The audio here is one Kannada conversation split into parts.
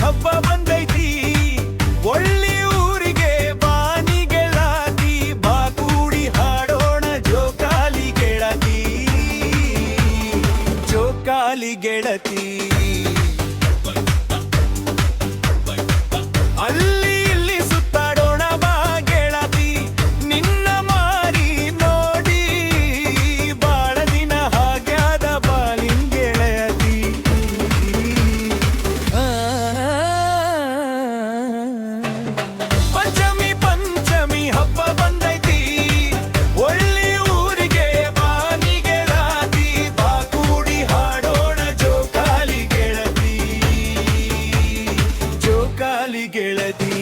ಹಬ್ಬ ಬಂದೈತಿ ಒಳ್ಳಿ ಊರಿಗೆ ಬಾನಿ ಗೆಳತಿ ಬಾ ಕೂಡಿ ಹಾಡೋಣ ಜೋಕಾಲಿ ಗೆಳತಿ ಜೋಕಾಲಿ ಗೆಳತಿ ಅಲ್ಲಿ ಇಲ್ಲಿ ಸುತ್ತಾಡೋಣ ಬಾ ಗೆಳತಿ ನಿನ್ನ ಮಾರಿ ನೋಡಿ ಬಾಳ ದಿನ ಹಾಗ್ಯಾದ ಬಾಲಿನ್ ಗೆಳತಿ ಪಂಚಮಿ ಪಂಚಮಿ ಹಬ್ಬ ಬಂದೈತಿ ಒಳ್ಳಿ ಊರಿಗೆ ಬಾನಿ ಗೆಳತಿ ಬಾ ಕೂಡಿ ಹಾಡೋಣ ಜೋಕಾಲಿ ಗೆಳತಿ ಜೋಕಾಲಿ ಗೆಳತಿ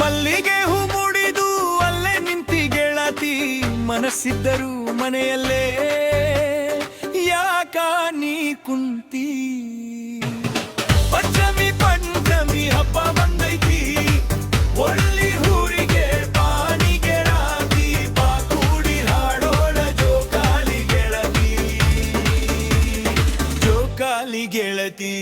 ಮಲ್ಲಿಗೆ ಹೂ ಮುಡಿದು ಅಲ್ಲೇ ನಿಂತಿ ಗೆಳತಿ ಮನಸ್ಸಿದ್ದರೂ ಮನೆಯಲ್ಲೇ ಯಾಕ ನೀ ಕುಂತಿ ಪಂಚಮಿ ಪಂಚಮಿ ಹಬ್ಬ ಬಂದೈತಿ ಒಳ್ಳಿ ಊರಿಗೆ ಬಾನಿ ಗೆಳತಿ ಬಾ ಕೂಡಿ ಹಾಡೋಣ ಜೋಕಾಲಿ ಗೆಳತಿ ಜೋಕಾಲಿ ಗೆಳತಿ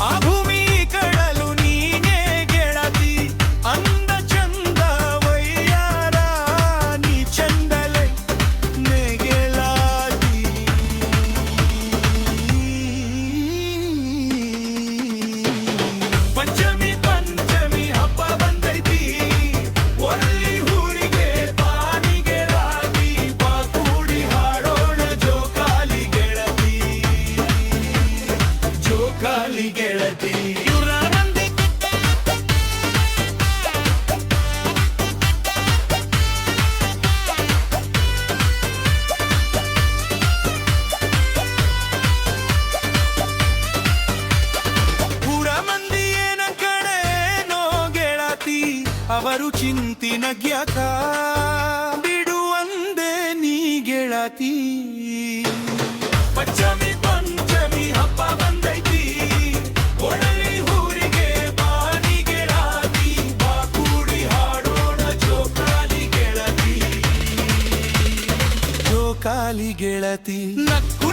ಆ ಭೂಮಿ ಕಡಲು ನೀನೇ ಗೆಳತಿ ಅಂದ ಚಂದ ವಯ್ಯಾರ ನೀ ಚಂದಲೆ ನೇ ಗೆಳತಿ ಪಂಚಮಿ ಪಂಚಮಿ ಹಬ್ಬ ಬಂದೈತಿ ಒಳ್ಳಿ ಊರಿಗೆ ಬಾನಿ ಗೆಳತಿ ಬಾ ಕೂಡಿ ಹಾಡೋಣ ಜೋಕಾಲಿ ಗೆಳತಿ ಜೋಕಾಲಿ ಗೆಳತಿ ಇವ್ರ ಮಂದಿ ಊರ ಮಂದಿ ಏನ ಕಡೆನೋ ಗೆಳತಿ ಅವರು ಚಿಂತಿನ ಗ್ಯಾಕ ಬಿಡುವಂದೆ ನೀ ಗೆಳತಿ ಪಂಚಮಿ ಪಂಚಮಿ ಹಬ್ಬ ಬಂದೈತಿ ಒಳ್ಳಿ ಊರಿಗೆ ಬಾನಿ ಗೆಳತಿ ಬಾ ಕೂಡಿ ಹಾಡೋಣ ಜೋಕಾಲಿ ಗೆಳತಿ ಜೋಕಾಲಿ ಗೆಳತಿ ನಕ್ಕು